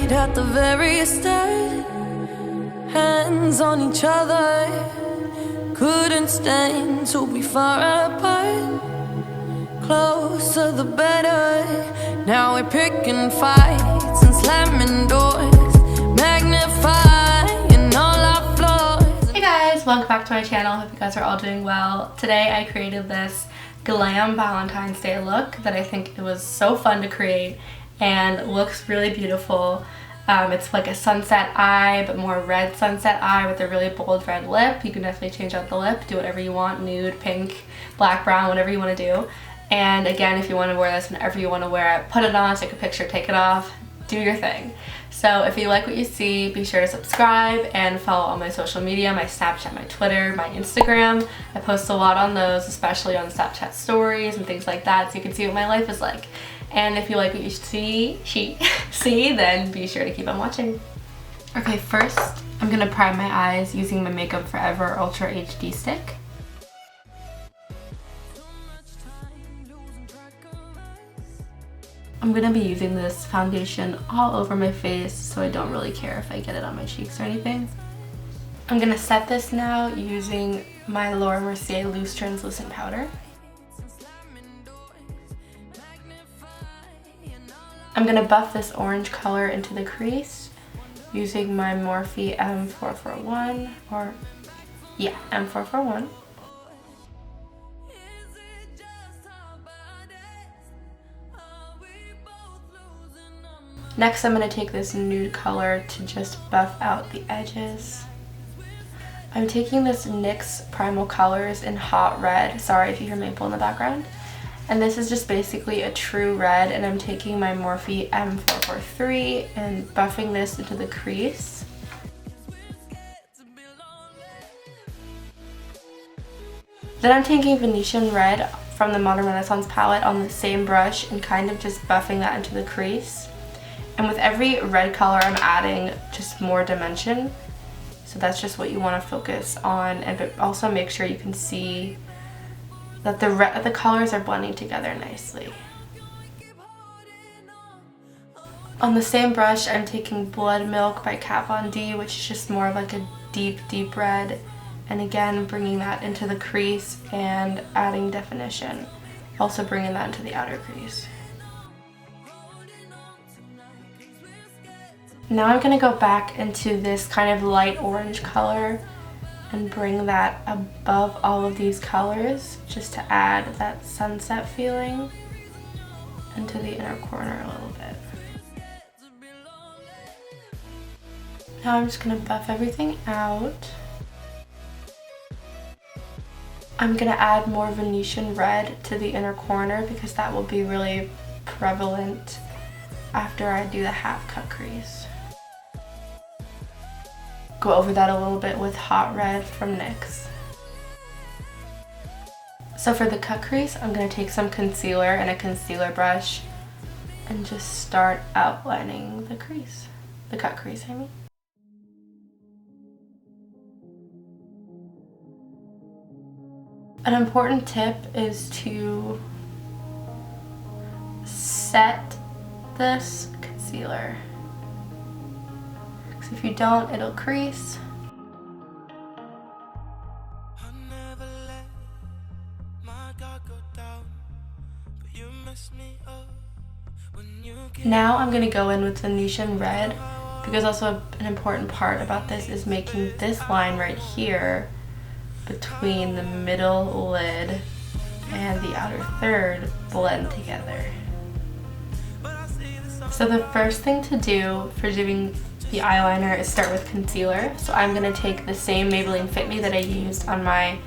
right at the very start. Hands on each other, couldn't stand to be far apart. Closer the better. Now we're picking fights and slamming doors, magnifying all our flaws. Hey guys, welcome back to my channel. Hope you guys are all doing well. Today I created this glam Valentine's Day look that I think it was so fun to create and looks really beautiful. It's like a sunset eye, but more red sunset eye with a really bold red lip. You can definitely change out the lip, do whatever you want, nude, pink, black, brown, whatever you want to do. And again, if you want to wear this whenever you want to wear it, put it on, take a picture, take it off, do your thing. So if you like what you see, be sure to subscribe and follow all my social media, my Snapchat, my Twitter, my Instagram. I post a lot on those, especially on Snapchat stories and things like that, so you can see what my life is like. And if you like what you see, then be sure to keep on watching. Okay, first I'm gonna prime my eyes using my Makeup Forever Ultra HD stick. I'm gonna be using this foundation all over my face, so I don't really care if I get it on my cheeks or anything. I'm gonna set this now using my Laura Mercier Loose Translucent Powder. I'm gonna buff this orange color into the crease using my Morphe M441, M441. Next, I'm gonna take this nude color to just buff out the edges. I'm taking this NYX Primal Colors in Hot Red. Sorry if you hear maple in the background. And this is just basically a true red, and I'm taking my Morphe M443 and buffing this into the crease. Then I'm taking Venetian Red from the Modern Renaissance palette on the same brush and kind of just buffing that into the crease. And with every red color, I'm adding just more dimension. So that's just what you want to focus on, and also make sure you can see that the colors are blending together nicely. On the same brush, I'm taking Blood Milk by Kat Von D, which is just more of like a deep, deep red. And again, bringing that into the crease and adding definition. Also bringing that into the outer crease. Now I'm going to go back into this kind of light orange color and bring that above all of these colors just to add that sunset feeling into the inner corner a little bit. Now I'm just going to buff everything out. I'm going to add more Venetian Red to the inner corner because that will be really prevalent after I do the half cut crease. Go over that a little bit with Hot Red from NYX. So for the cut crease, I'm going to take some concealer and a concealer brush and just start outlining the crease. The cut crease, I mean. An important tip is to set this concealer. If you don't, it'll crease. Now I'm going to go in with Venetian Red, because also an important part about this is making this line right here between the middle lid and the outer third blend together. So the first thing to do for doing the eyeliner is start with concealer. So I'm going to take the same Maybelline Fit Me that I used on my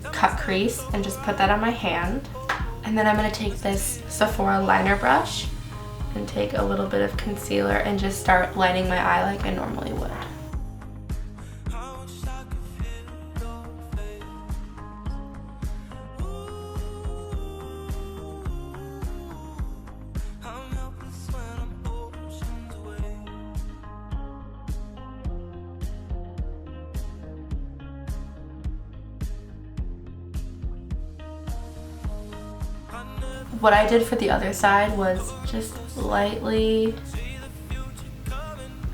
cut crease and just put that on my hand. And then I'm going to take this Sephora liner brush and take a little bit of concealer and just start lining my eye like I normally would. What I did for the other side was just lightly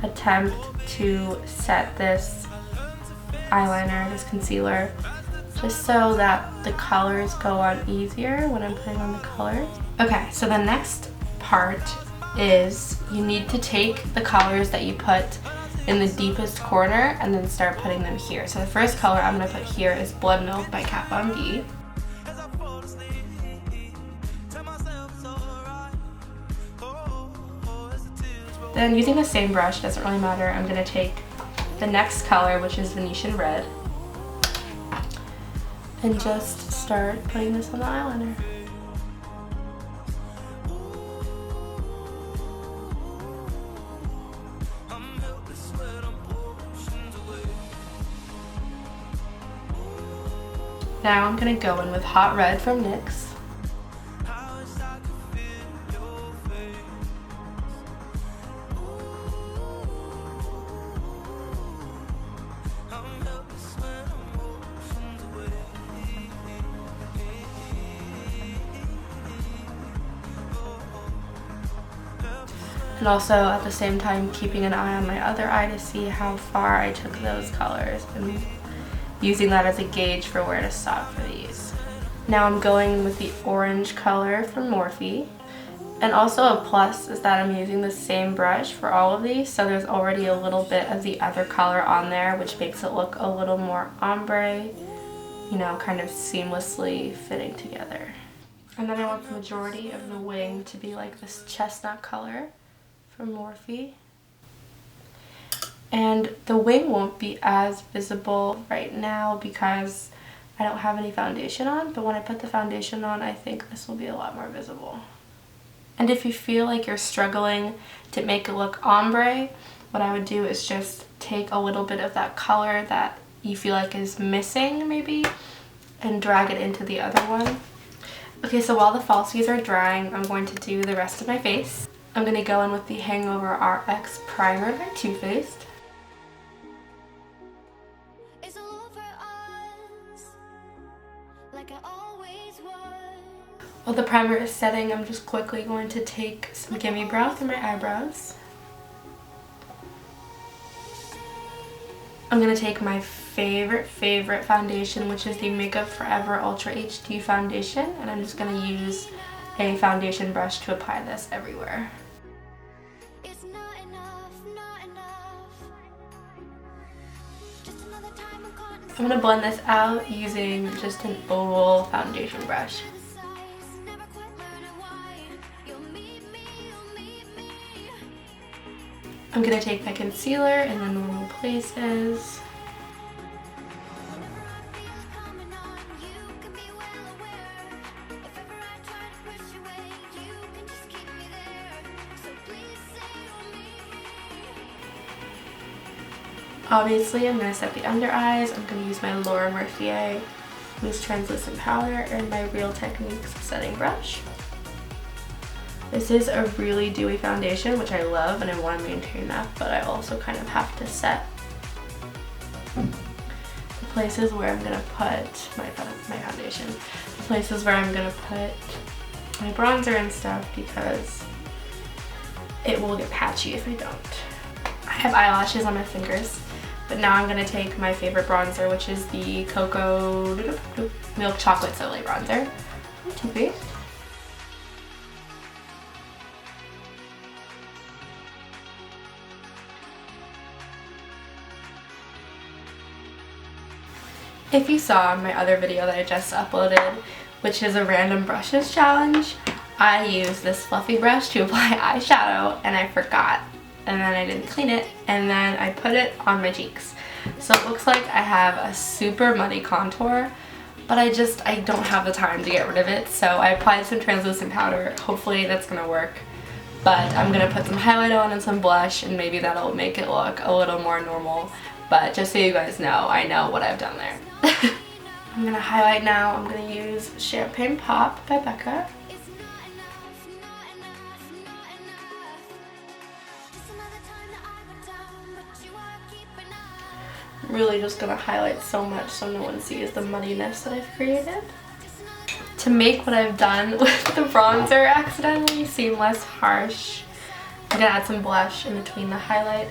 attempt to set this eyeliner, this concealer, just so that the colors go on easier when I'm putting on the color. Okay, so the next part is you need to take the colors that you put in the deepest corner and then start putting them here. So the first color I'm going to put here is Blood Milk by Kat Von D. Then using the same brush, doesn't really matter, I'm going to take the next color, which is Venetian Red, and just start putting this on the eyeliner. Now I'm going to go in with Hot Red from NYX. And also at the same time keeping an eye on my other eye to see how far I took those colors and using that as a gauge for where to stop for these. Now I'm going with the orange color from Morphe. And also a plus is that I'm using the same brush for all of these, so there's already a little bit of the other color on there, which makes it look a little more ombre, you know, kind of seamlessly fitting together. And then I want the majority of the wing to be like this chestnut color from Morphe. And the wing won't be as visible right now because I don't have any foundation on, but when I put the foundation on, I think this will be a lot more visible. And if you feel like you're struggling to make it look ombre, what I would do is just take a little bit of that color that you feel like is missing maybe and drag it into the other one. Okay, so while the falsies are drying, I'm going to do the rest of my face. I'm going to go in with the Hangover RX Primer by Too Faced. While the primer is setting, I'm just quickly going to take some Gimme Brow through my eyebrows. I'm going to take my favorite foundation, which is the Makeup Forever Ultra HD foundation, and I'm just going to use a foundation brush to apply this everywhere. I'm going to blend this out using just an oval foundation brush. I'm going to take my concealer in the normal places. Obviously, I'm going to set the under eyes. I'm going to use my Laura Mercier Mousse Translucent Powder and my Real Techniques setting brush. This is a really dewy foundation, which I love and I want to maintain that, but I also kind of have to set the places where I'm going to put my foundation, the places where I'm going to put my bronzer and stuff, because it will get patchy if I don't. I have eyelashes on my fingers, but now I'm going to take my favorite bronzer, which is the Cocoa Milk Chocolate Soleil Bronzer from Too Faced. If you saw my other video that I just uploaded, which is a random brushes challenge, I used this fluffy brush to apply eyeshadow and I forgot, and then I didn't clean it, and then I put it on my cheeks. So it looks like I have a super muddy contour, but I don't have the time to get rid of it, so I applied some translucent powder. Hopefully that's gonna work. But I'm gonna put some highlight on and some blush, and maybe that'll make it look a little more normal. But just so you guys know, I know what I've done there. I'm gonna highlight now. I'm gonna use Champagne Pop by Becca. I'm really just gonna highlight so much so no one sees the muddiness that I've created. To make what I've done with the bronzer accidentally seem less harsh, I'm gonna add some blush in between the highlight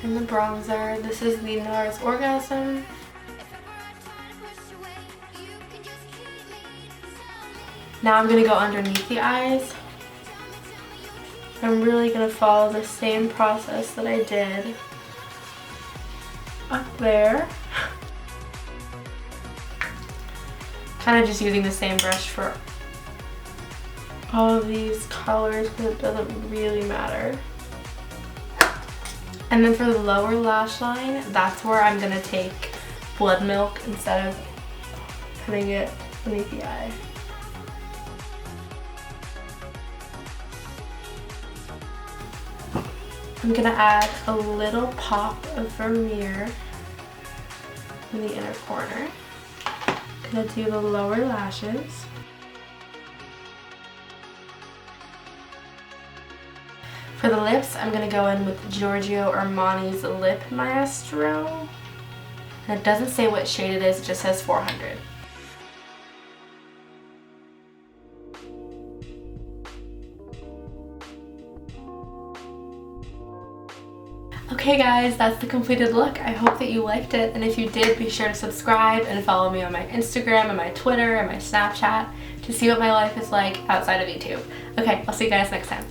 And the bronzer. This is the NARS Orgasm. Now I'm going to go underneath the eyes. I'm really going to follow the same process that I did up there. Kind of just using the same brush for all of these colors because it doesn't really matter. And then for the lower lash line, that's where I'm going to take blood milk instead of putting it beneath the eye. I'm going to add a little pop of Vermeer in the inner corner. I'm going to do the lower lashes. For the lips, I'm going to go in with Giorgio Armani's Lip Maestro. And it doesn't say what shade it is, it just says 400. Okay guys, that's the completed look. I hope that you liked it, and if you did, be sure to subscribe and follow me on my Instagram and my Twitter and my Snapchat to see what my life is like outside of YouTube. Okay, I'll see you guys next time.